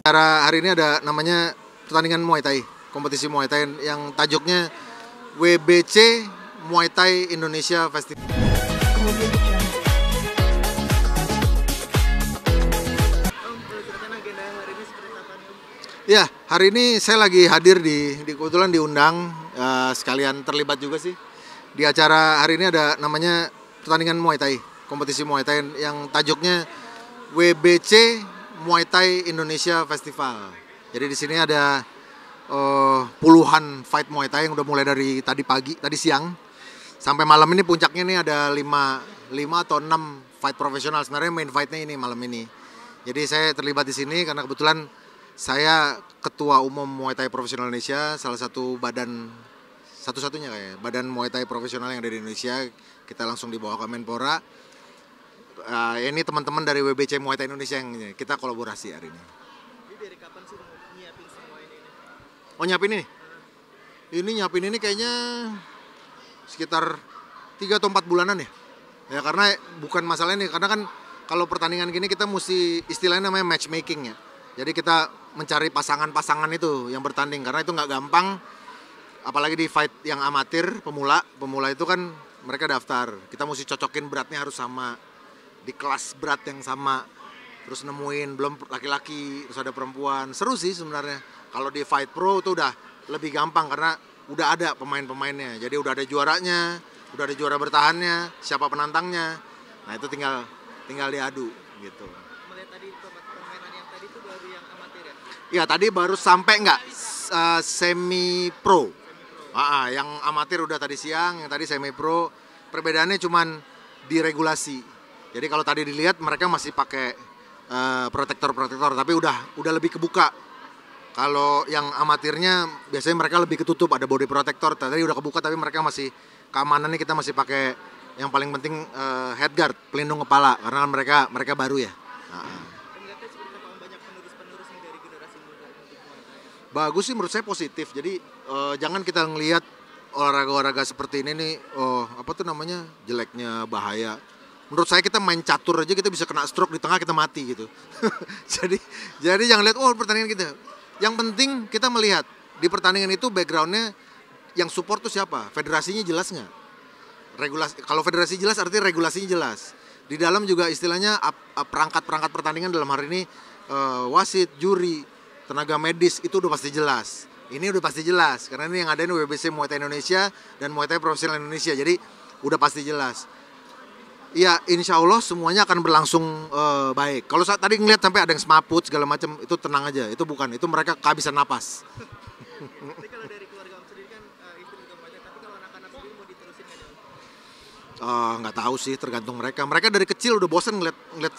Hari ini ada namanya pertandingan Muay Thai, kompetisi Muay Thai yang tajuknya WBC Muay Thai Indonesia Festival. Ya, hari ini saya lagi hadir kebetulan diundang, sekalian terlibat juga sih. Di acara hari ini ada namanya pertandingan Muay Thai, kompetisi Muay Thai yang tajuknya WBC Muay Thai Indonesia Festival. Jadi di sini ada puluhan fight Muay Thai yang udah mulai dari tadi siang sampai malam ini. Puncaknya nih ada 5 atau 6 fight profesional. Sebenarnya main fightnya ini malam ini. Jadi saya terlibat di sini karena kebetulan saya ketua umum Muay Thai Profesional Indonesia, salah satu badan satu-satunya kayak badan Muay Thai profesional yang ada di Indonesia. Kita langsung dibawa ke Menpora. Ini teman-teman dari WBC Muay Thai Indonesia yang kita kolaborasi hari ini. Ini dari kapan sih nyiapin semua ini? Oh, nyiapin ini? Ini nyiapin ini kayaknya sekitar 3 atau 4 bulanan ya. Ya karena bukan masalah ini, karena kan kalau pertandingan gini kita mesti istilahnya namanya matchmaking ya. Jadi kita mencari pasangan-pasangan itu yang bertanding karena itu nggak gampang. Apalagi di fight yang amatir, pemula itu kan mereka daftar. Kita mesti cocokin beratnya harus sama, di kelas berat yang sama, terus nemuin belum laki-laki terus ada perempuan. Seru sih sebenarnya. Kalau di fight pro itu udah lebih gampang karena udah ada pemain-pemainnya, jadi udah ada juaranya, udah ada juara bertahannya, siapa penantangnya. Nah itu tinggal diadu gitu. Melihat tadi permainan yang tadi itu baru yang amatir ya? Iya tadi baru sampai semi pro. Yang amatir udah tadi siang, yang tadi semi pro. Perbedaannya cuman di regulasi. Jadi kalau tadi dilihat mereka masih pakai protektor, tapi udah lebih kebuka. Kalau yang amatirnya biasanya mereka lebih ketutup, ada body protector. Tadi udah kebuka tapi mereka masih keamanannya kita masih pakai yang paling penting headguard, pelindung kepala karena mereka baru ya. Melihatnya seperti apa, banyak penerus nih dari generasi muda untuk Muay Thai? Bagus sih menurut saya, positif. Jadi jangan kita ngelihat olahraga seperti ini nih, apa tuh namanya, jeleknya, bahaya. Menurut saya kita main catur aja kita bisa kena stroke di tengah, kita mati gitu. jadi jangan lihat pertandingan kita. Yang penting kita melihat di pertandingan itu backgroundnya yang support tuh siapa, federasinya jelas nggak? Regulasi, kalau federasi jelas artinya regulasinya jelas. Di dalam juga istilahnya perangkat pertandingan dalam hari ini wasit, juri, tenaga medis itu udah pasti jelas. Ini udah pasti jelas karena ini yang ada ini WBC Muay Thai Indonesia dan Muay Thai Profesional Indonesia. Jadi udah pasti jelas. Ya insya Allah semuanya akan berlangsung baik. Kalau saat tadi ngeliat sampai ada yang semaput segala macam, itu tenang aja. Itu bukan, itu mereka kehabisan napas. Tapi kalau dari keluarga Om sendiri kan istri juga banyak, tapi kalau anak-anak sendiri mau diterusin nggak nih? Nggak tahu sih, tergantung mereka. Mereka dari kecil udah bosen ngeliat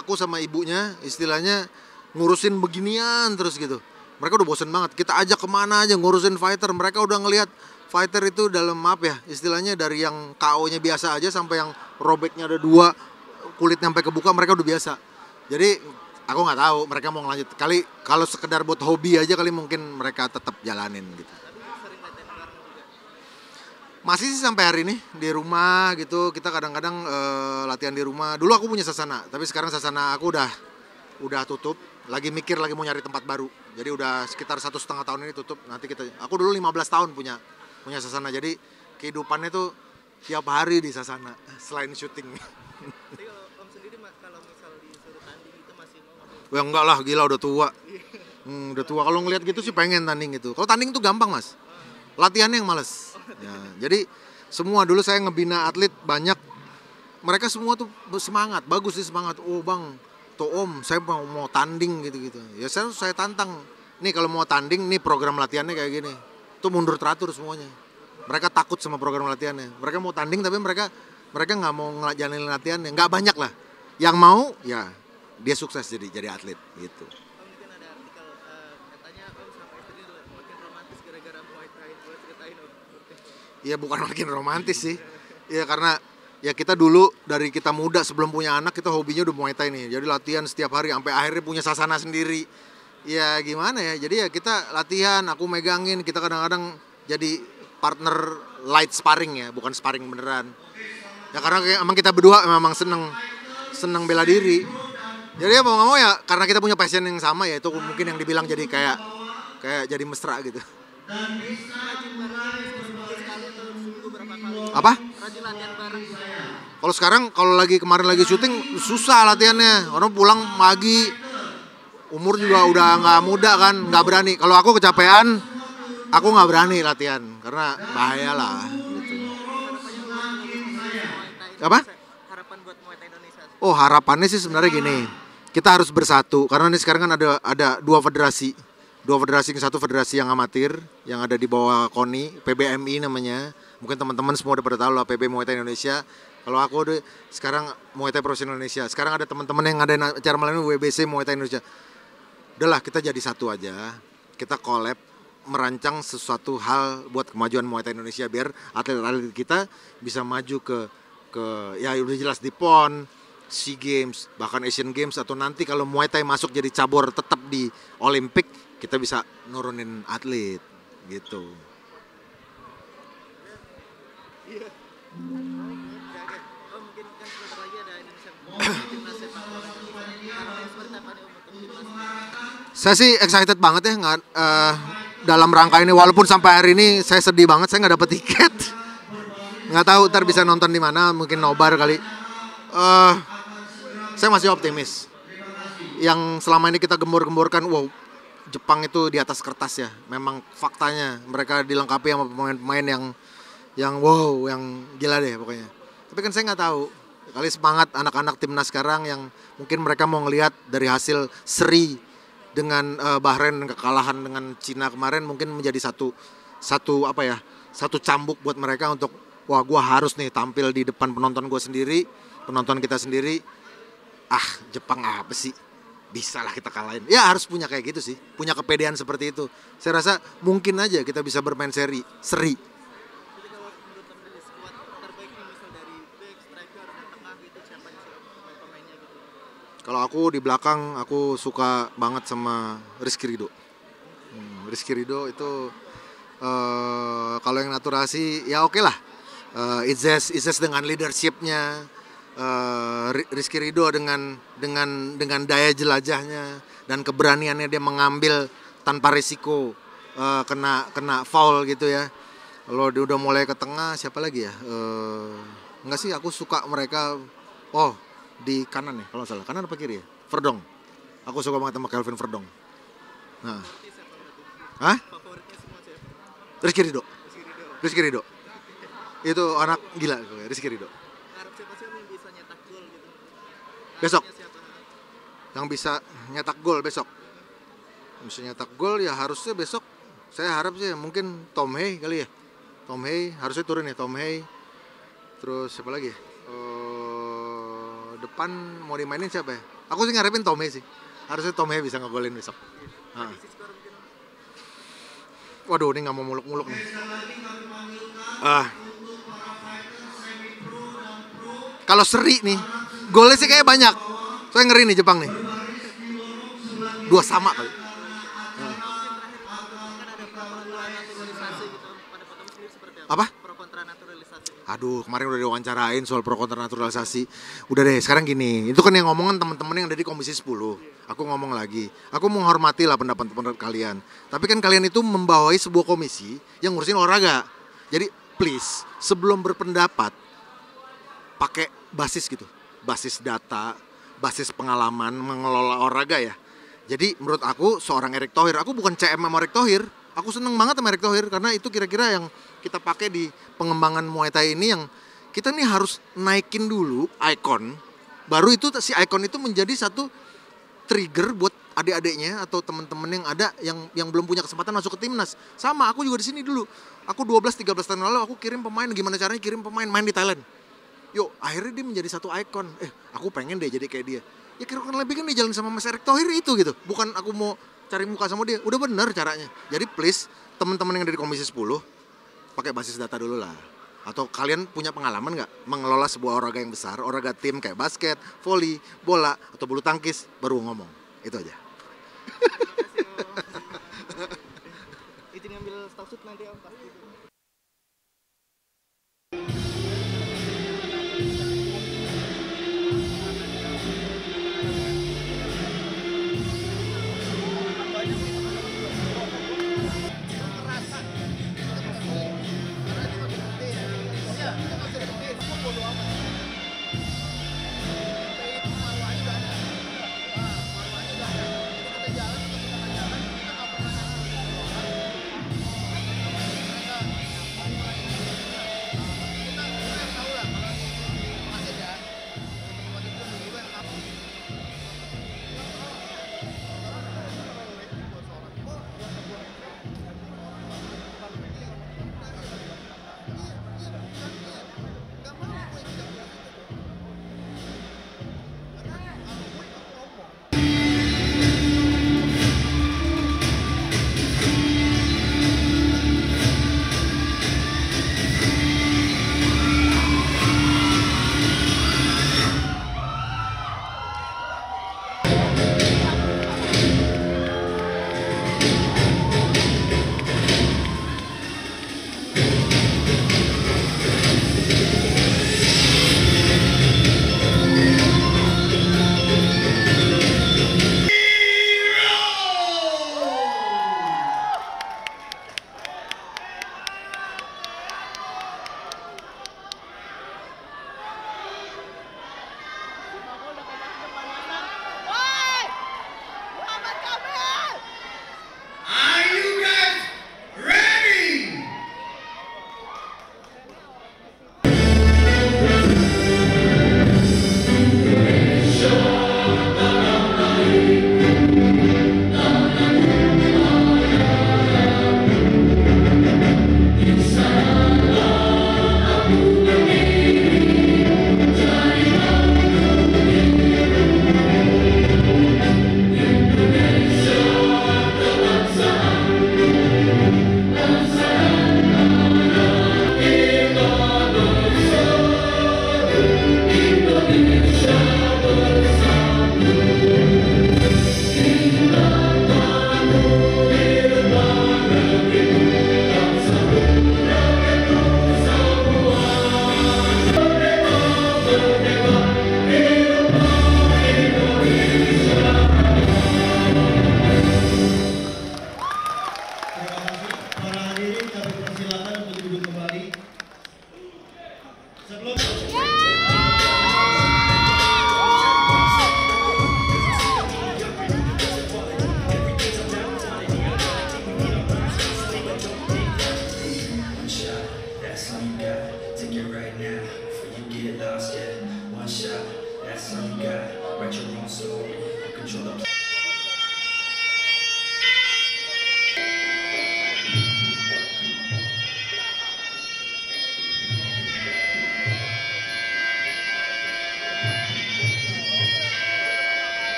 aku sama ibunya istilahnya ngurusin beginian terus gitu. Mereka udah bosen banget. Kita ajak kemana aja ngurusin fighter, mereka udah ngelihat fighter itu dalam istilahnya dari yang KO-nya biasa aja sampai yang robeknya ada 2, kulitnya sampai kebuka, mereka udah biasa. Jadi aku nggak tahu mereka mau ngelanjut. Kali kalau sekedar buat hobi aja kali mungkin mereka tetap jalanin gitu. Tapi sering latihan bareng juga? Masih sih sampai hari ini di rumah gitu. Kita kadang-kadang latihan di rumah. Dulu aku punya sasana, tapi sekarang sasana aku udah tutup. Lagi mau nyari tempat baru. Jadi udah sekitar 1,5 tahun ini tutup. Aku dulu 15 tahun punya sasana. Jadi kehidupannya tuh tiap hari di sasana selain syuting. Tapi kalau Om sendiri kalau misal disuruh tanding itu masih mau? Ya enggak lah, gila udah tua. Udah tua. Kalau ngelihat gitu sih pengen tanding gitu. Kalau tanding tuh gampang mas, latihannya yang males. Ya, jadi semua dulu saya ngebina atlet banyak, mereka semua tuh semangat, bagus sih semangat. Oh bang, tuh om, saya mau tanding gitu. Ya saya tantang. Nih kalau mau tanding, nih program latihannya kayak gini. Tuh mundur teratur semuanya. Mereka takut sama program latihannya. Mereka mau tanding tapi mereka nggak mau ngejalanin latihannya. Nggak banyak lah. Yang mau ya dia sukses jadi atlet gitu. Om, ini kan ada artikel katanya Om sama istri makin romantis gara-gara Muay Thai. Boleh ceritain Om? Iya bukan makin romantis sih. Ya karena ya kita dulu dari kita muda sebelum punya anak kita hobinya udah Muay Thai nih. Jadi latihan setiap hari sampai akhirnya punya sasana sendiri. Ya gimana ya, jadi ya kita latihan, aku megangin, kita kadang-kadang jadi partner light sparring ya, bukan sparring beneran. Ya karena emang kita berdua memang seneng bela diri. Jadi ya mau nggak mau ya karena kita punya passion yang sama ya itu mungkin yang dibilang jadi kayak jadi mesra gitu. Rajin bareng seminggu sekali atau seminggu berapa kali? Apa? Rajin latihan bareng. Kalau sekarang kalau kemarin lagi syuting susah latihannya. Orang pulang pagi, umur juga udah nggak muda kan, nggak berani. Kalau aku kecapean, aku nggak berani latihan karena bahaya lah. Gitu. Apa? Harapan buat Muay Thai Indonesia. Oh harapannya sih sebenarnya gini, kita harus bersatu karena ini sekarang kan ada dua federasi, satu federasi yang amatir yang ada di bawah KONI, PBMI namanya. Mungkin teman-teman semua udah pada tahu lah PB Muay Thai Indonesia. Kalau aku udah sekarang Muay Thai Profesional Indonesia. Sekarang ada teman-teman yang ada acara malam ini WBC Muay Thai Indonesia. Udahlah kita jadi satu aja. Kita collab merancang sesuatu hal buat kemajuan Muay Thai Indonesia biar atlet-atlet kita bisa maju ke ya udah jelas di PON, SEA Games, bahkan Asian Games atau nanti kalau Muay Thai masuk jadi cabur tetap di Olimpik, kita bisa nurunin atlet gitu. Oh mungkin kan sebentar lagi ada Indonesia timnas sepak bola Indonesia. Harapannya seperti apa nih untuk timnas? Saya sih excited banget ya dalam rangka ini walaupun sampai hari ini saya sedih banget saya nggak dapet tiket. Nggak tahu ntar bisa nonton di mana, mungkin nobar kali. Saya masih optimis. Yang selama ini kita gembor-gemborkan, wow, Jepang itu di atas kertas ya. Memang faktanya mereka dilengkapi sama pemain-pemain yang wow, yang gila deh pokoknya. Tapi kan saya nggak tahu. Kali semangat anak-anak timnas sekarang yang mungkin mereka mau ngelihat dari hasil seri dengan Bahrain kekalahan dengan Cina kemarin mungkin menjadi satu cambuk buat mereka untuk wah gue harus nih tampil di depan penonton gue sendiri, penonton kita sendiri. Jepang apa sih? Bisa lah kita kalahin. Ya harus punya kayak gitu sih, punya kepedean seperti itu. Saya rasa mungkin aja kita bisa bermain seri. Jadi kalau menurut teman dari skuad terbaik nih misal dari back, striker, dan tengah gitu siapa sih pemainnya gitu? Kalau aku di belakang aku suka banget sama Rizky Ridho. Rizky Ridho itu kalau yang naturasi ya oke lah. Izzes dengan leadershipnya, Rizky Ridho dengan daya jelajahnya dan keberaniannya dia mengambil tanpa risiko kena foul gitu ya. Kalau dia udah mulai ke tengah siapa lagi ya? Enggak sih aku suka mereka. Oh di kanan ya kalau nggak salah, kanan apa kiri ya? Verdong. Aku suka banget sama Kelvin Verdong. Nah, hah? Favoritnya semua siapa? Rizky Ridho. Itu anak gila Rizky Ridho. Harap siapa sih yang bisa nyetak gol gitu? Besok. Harapnya siapa? Yang bisa nyetak gol besok. Bisa nyetak gol ya harusnya besok. Saya harap sih mungkin Tom Hay kali ya. Tom Hay harusnya turun ya Tom Hay. Terus siapa lagi? Depan mau dimainin siapa ya? Aku sih ngarepin Tom Hay sih. Harusnya Tom Hay bisa ngegolin besok. Waduh ini nggak mau muluk-muluk nih. Kalau seri nih, golnya sih kayak banyak. Saya ngeri nih Jepang nih. 2 sama kali. Kan ada pro kontra naturalisasi gitu. Pada foto sendiri seperti Apa? Pro kontra naturalisasi. Aduh, kemarin udah diwawancarain soal pro kontra naturalisasi. Udah deh, sekarang gini. Itu kan yang ngomongin teman-teman yang ada di Komisi 10. Aku ngomong lagi. Aku menghormati lah pendapat kalian. Tapi kan kalian itu membawahi sebuah komisi yang ngurusin olahraga. Jadi please, sebelum berpendapat pakai basis gitu. Basis data, basis pengalaman mengelola olahraga ya. Jadi menurut aku seorang Erick Thohir, aku bukan CM sama Erick Thohir. Aku seneng banget sama Erick Thohir karena itu kira-kira yang kita pakai di pengembangan Muay Thai ini yang kita nih harus naikin dulu ikon. Baru itu si ikon itu menjadi satu trigger buat adik-adiknya atau teman-teman yang ada yang belum punya kesempatan masuk ke timnas. Sama aku juga di sini dulu. Aku 12-13 tahun lalu aku kirim pemain, gimana caranya kirim pemain main di Thailand. Yuk, akhirnya dia menjadi satu ikon. Aku pengen deh jadi kayak dia. Ya kira-kira lebih kan dia jalan sama Mas Erick Thohir itu gitu. Bukan aku mau cari muka sama dia. Udah bener caranya. Jadi please, teman-teman yang dari Komisi 10 pakai basis data dulu lah. Atau kalian punya pengalaman nggak mengelola sebuah olahraga yang besar, olahraga tim kayak basket, voli, bola, atau bulu tangkis, baru ngomong. Itu aja. Izin ngambil statusut nanti om pasti.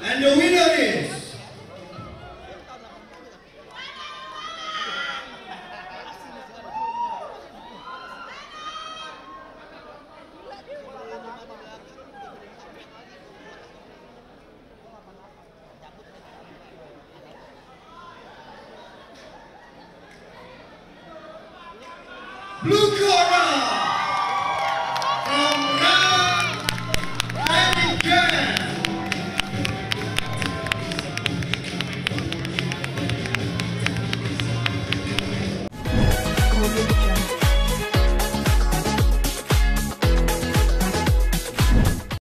And the winner is Blue Coat.